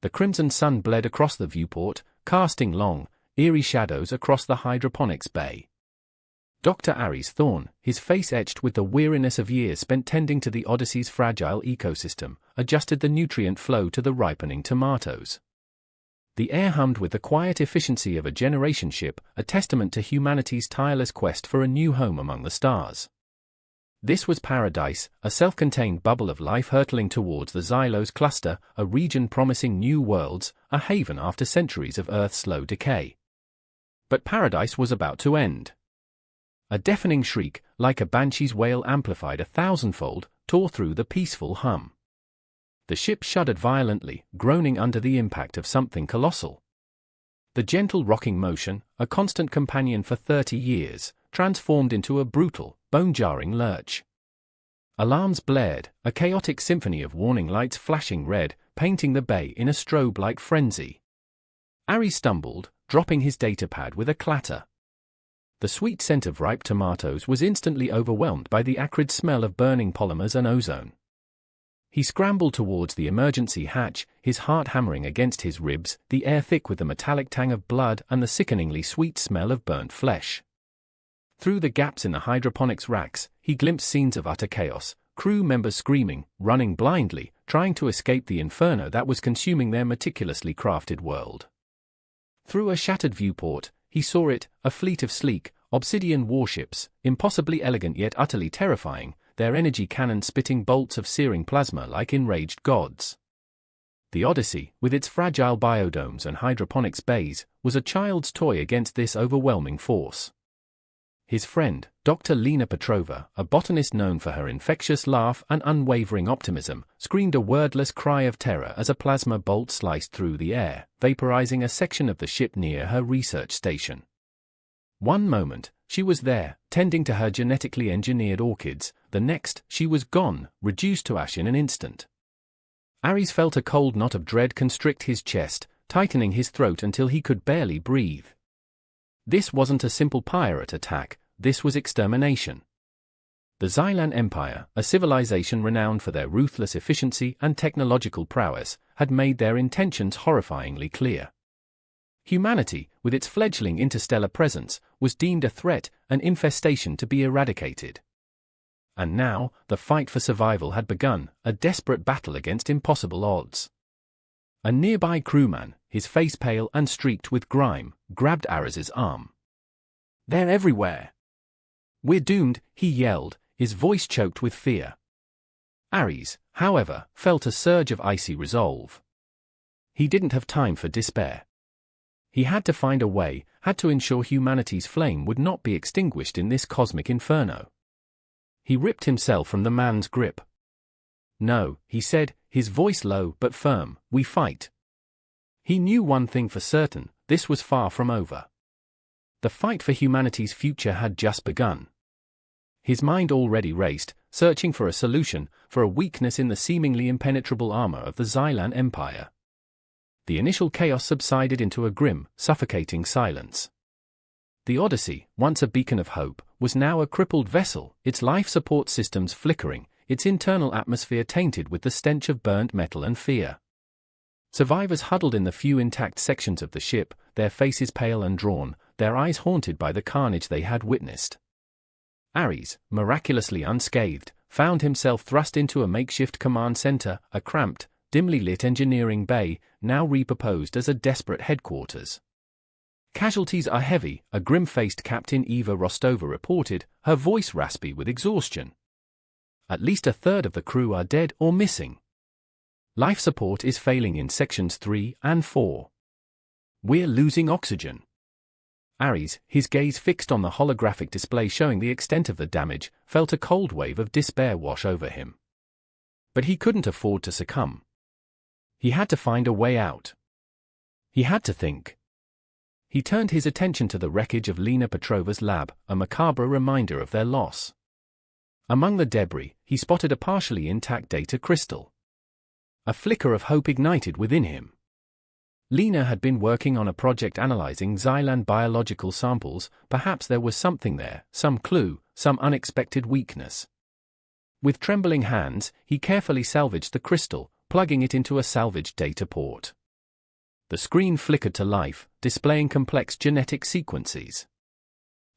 The crimson sun bled across the viewport, casting long, eerie shadows across the hydroponics bay. Dr. Aris Thorne, his face etched with the weariness of years spent tending to the Odyssey's fragile ecosystem, adjusted the nutrient flow to the ripening tomatoes. The air hummed with the quiet efficiency of a generation ship, a testament to humanity's tireless quest for a new home among the stars. This was paradise, a self-contained bubble of life hurtling towards the Xylos cluster, a region promising new worlds, a haven after centuries of Earth's slow decay. But paradise was about to end. A deafening shriek, like a banshee's wail amplified 1,000-fold, tore through the peaceful hum. The ship shuddered violently, groaning under the impact of something colossal. The gentle rocking motion, a constant companion for 30 years, transformed into a brutal, bone-jarring lurch. Alarms blared, a chaotic symphony of warning lights flashing red, painting the bay in a strobe-like frenzy. Aris stumbled, dropping his datapad with a clatter. The sweet scent of ripe tomatoes was instantly overwhelmed by the acrid smell of burning polymers and ozone. He scrambled towards the emergency hatch, his heart hammering against his ribs, the air thick with the metallic tang of blood and the sickeningly sweet smell of burnt flesh. Through the gaps in the hydroponics racks, he glimpsed scenes of utter chaos, crew members screaming, running blindly, trying to escape the inferno that was consuming their meticulously crafted world. Through a shattered viewport, he saw it, a fleet of sleek, obsidian warships, impossibly elegant yet utterly terrifying, their energy cannons spitting bolts of searing plasma like enraged gods. The Odyssey, with its fragile biodomes and hydroponics bays, was a child's toy against this overwhelming force. His friend, Dr. Lena Petrova, a botanist known for her infectious laugh and unwavering optimism, screamed a wordless cry of terror as a plasma bolt sliced through the air, vaporizing a section of the ship near her research station. One moment, she was there, tending to her genetically engineered orchids, the next, she was gone, reduced to ash in an instant. Aris felt a cold knot of dread constrict his chest, tightening his throat until he could barely breathe. This wasn't a simple pirate attack, this was extermination. The Xylan Empire, a civilization renowned for their ruthless efficiency and technological prowess, had made their intentions horrifyingly clear. Humanity, with its fledgling interstellar presence, was deemed a threat, an infestation to be eradicated. And now, the fight for survival had begun, a desperate battle against impossible odds. A nearby crewman, his face pale and streaked with grime, grabbed Aris's arm. "They're everywhere. We're doomed," he yelled, his voice choked with fear. Aris, however, felt a surge of icy resolve. He didn't have time for despair. He had to find a way, had to ensure humanity's flame would not be extinguished in this cosmic inferno. He ripped himself from the man's grip. "No," he said, his voice low but firm, "we fight." He knew one thing for certain, this was far from over. The fight for humanity's future had just begun. His mind already raced, searching for a solution, for a weakness in the seemingly impenetrable armor of the Xylan Empire. The initial chaos subsided into a grim, suffocating silence. The Odyssey, once a beacon of hope, was now a crippled vessel, its life support systems flickering, its internal atmosphere tainted with the stench of burnt metal and fear. Survivors huddled in the few intact sections of the ship, their faces pale and drawn, their eyes haunted by the carnage they had witnessed. Aris, miraculously unscathed, found himself thrust into a makeshift command center, a cramped, dimly lit engineering bay, now repurposed as a desperate headquarters. "Casualties are heavy," a grim-faced Captain Eva Rostova reported, her voice raspy with exhaustion. "At least a third of the crew are dead or missing. Life support is failing in sections 3 and 4. We're losing oxygen." Aris, his gaze fixed on the holographic display showing the extent of the damage, felt a cold wave of despair wash over him. But he couldn't afford to succumb. He had to find a way out. He had to think. He turned his attention to the wreckage of Lena Petrova's lab, a macabre reminder of their loss. Among the debris, he spotted a partially intact data crystal. A flicker of hope ignited within him. Lena had been working on a project analyzing Xylan biological samples, perhaps there was something there, some clue, some unexpected weakness. With trembling hands, he carefully salvaged the crystal, plugging it into a salvaged data port. The screen flickered to life, displaying complex genetic sequences.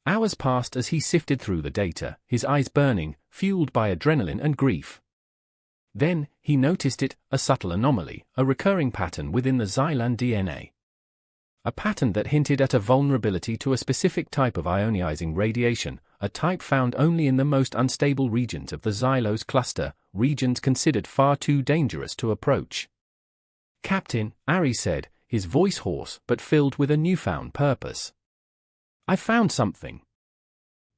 Hours passed as he sifted through the data, his eyes burning, fueled by adrenaline and grief. Then, he noticed it, a subtle anomaly, a recurring pattern within the Xylan DNA. A pattern that hinted at a vulnerability to a specific type of ionizing radiation, a type found only in the most unstable regions of the Xylos cluster, regions considered far too dangerous to approach. "Captain," Aris said, his voice hoarse but filled with a newfound purpose. "I found something.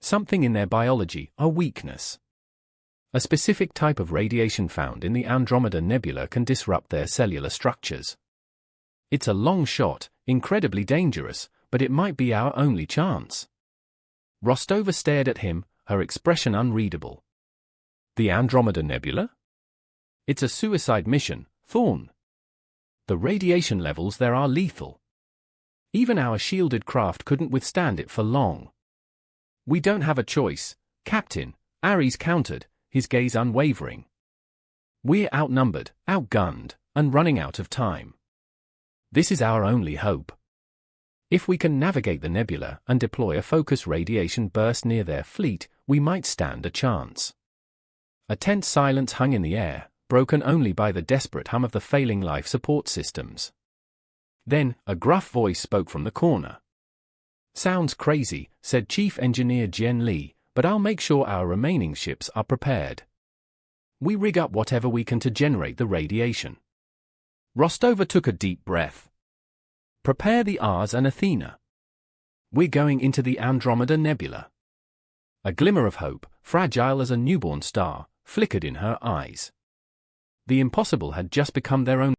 Something in their biology, a weakness. A specific type of radiation found in the Andromeda Nebula can disrupt their cellular structures. It's a long shot, incredibly dangerous, but it might be our only chance." Rostova stared at him, her expression unreadable. "The Andromeda Nebula? It's a suicide mission, Thorne. The radiation levels there are lethal. Even our shielded craft couldn't withstand it for long." "We don't have a choice, Captain," Aris countered, his gaze unwavering. "We're outnumbered, outgunned, and running out of time. This is our only hope. If we can navigate the nebula and deploy a focus radiation burst near their fleet, we might stand a chance." A tense silence hung in the air, broken only by the desperate hum of the failing life support systems. Then, a gruff voice spoke from the corner. "Sounds crazy," said Chief Engineer Jen Li, "but I'll make sure our remaining ships are prepared. We rig up whatever we can to generate the radiation." Rostova took a deep breath. "Prepare the Ars and Athena. We're going into the Andromeda Nebula." A glimmer of hope, fragile as a newborn star, flickered in her eyes. The impossible had just become their own